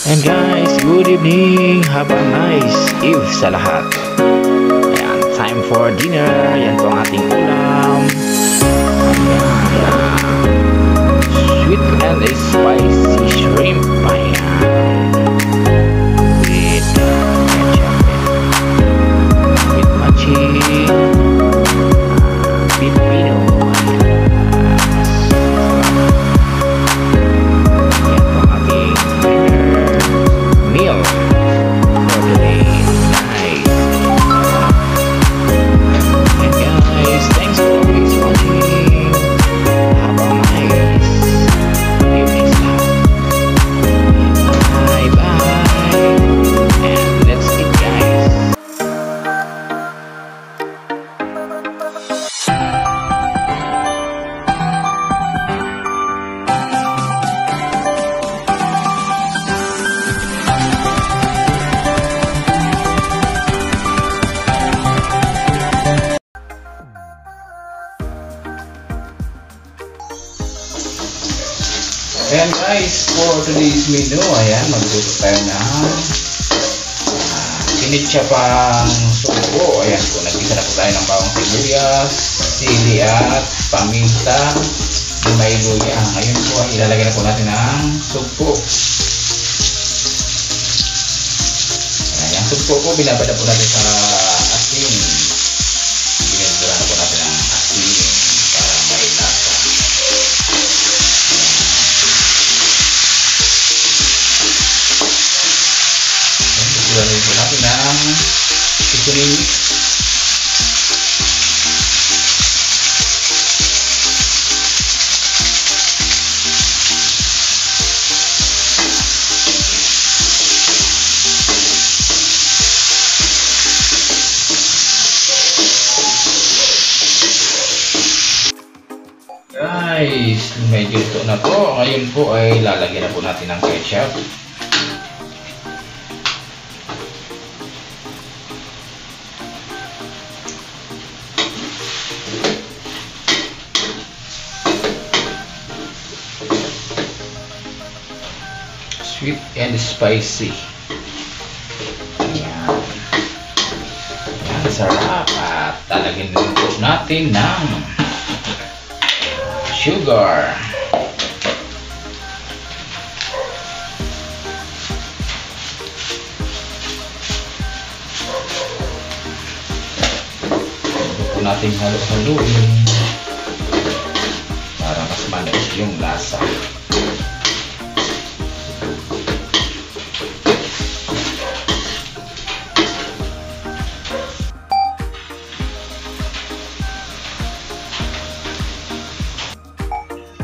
And guys, good evening. Have a nice eve sa lahat. Ayan, time for dinner. Ayan po ang ating ulam. Ayan, sweet and spicy shrimp. Ayan. With ketchup. With matching pipino. Meal for today. Nice. And guys, thanks for always watching. Have a nice evening. Bye bye. And let's eat, guys. Ayan guys, for today's menu, ayan, magluluto tayo ng sinitsapang sugo. Ayan po, nagpisa na po tayo ng bawang sibuyas, sili at paminta, may luya. Ngayon po, ilalagay na po natin ang sugo. Ayan, yung sugo po, binabada po natin sa asin. Binabada na po natin ang asin para may lasa. Ilalagay po natin ang seasoning. Guys, medyo ito na po. Ngayon po ay lalagyan na po natin ng ketchup. Sweet and spicy. Ayan. Ayan, sarap. At talagyan din po natin ng sugar. Ito po natin halo-haloin para mas manis yung lasa.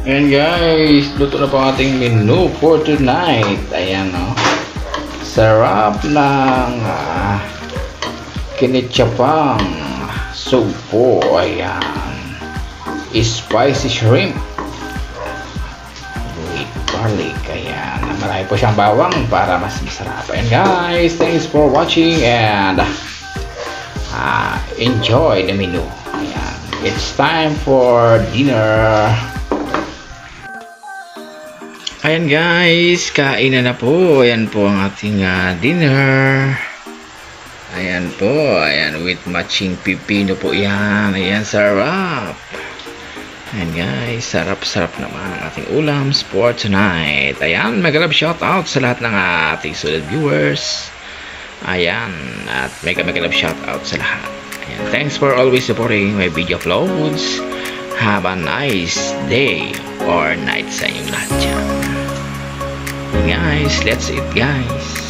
And guys, luto na po ang ating menu for tonight. Ayan, no? Sarap ng kinitsapang sugo. Ayan. Spicy shrimp with garlic. Ayan. Marami po siyang bawang para mas masarap. And guys, thanks for watching and enjoy the menu. Ayan. It's time for dinner. Ayan guys, kain na po. Ayan po ang ating dinner. Ayan po, ayan with matching pipino po yan. Ayan, sarap. Ayan guys, sarap-sarap naman ang ating ulams for tonight. Ayan, mag-love shoutout sa lahat ng ating solid viewers. Ayan, at mag-love shoutout sa lahat. Ayan, thanks for always supporting my video uploads. Have a nice day or night sa inyong lahat dyan. Guys, let's eat guys.